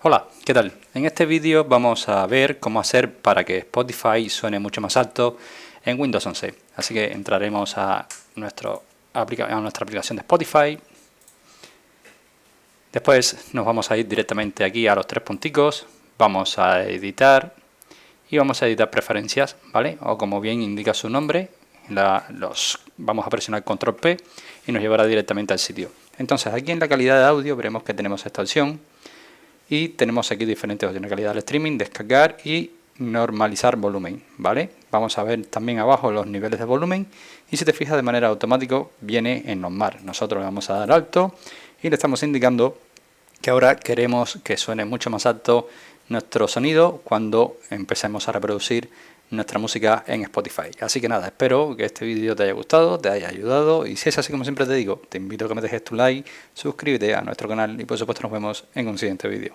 Hola, ¿qué tal? En este vídeo vamos a ver cómo hacer para que Spotify suene mucho más alto en Windows 11. Así que entraremos a nuestra aplicación de Spotify. Después nos vamos a ir directamente aquí a los tres punticos. Vamos a editar y vamos a editar preferencias, ¿vale? O como bien indica su nombre, vamos a presionar Control P y nos llevará directamente al sitio. Entonces aquí en la calidad de audio veremos que tenemos esta opción. Y tenemos aquí diferentes opciones: calidad del streaming, descargar y normalizar volumen, ¿vale? Vamos a ver también abajo los niveles de volumen y si te fijas de manera automática viene en normal. Nosotros le vamos a dar alto y le estamos indicando que ahora queremos que suene mucho más alto nuestro sonido cuando empecemos a reproducir nuestra música en Spotify. Así que nada, espero que este vídeo te haya gustado, te haya ayudado, y si es así, como siempre te digo, te invito a que me dejes tu like, suscríbete a nuestro canal y por supuesto nos vemos en un siguiente vídeo.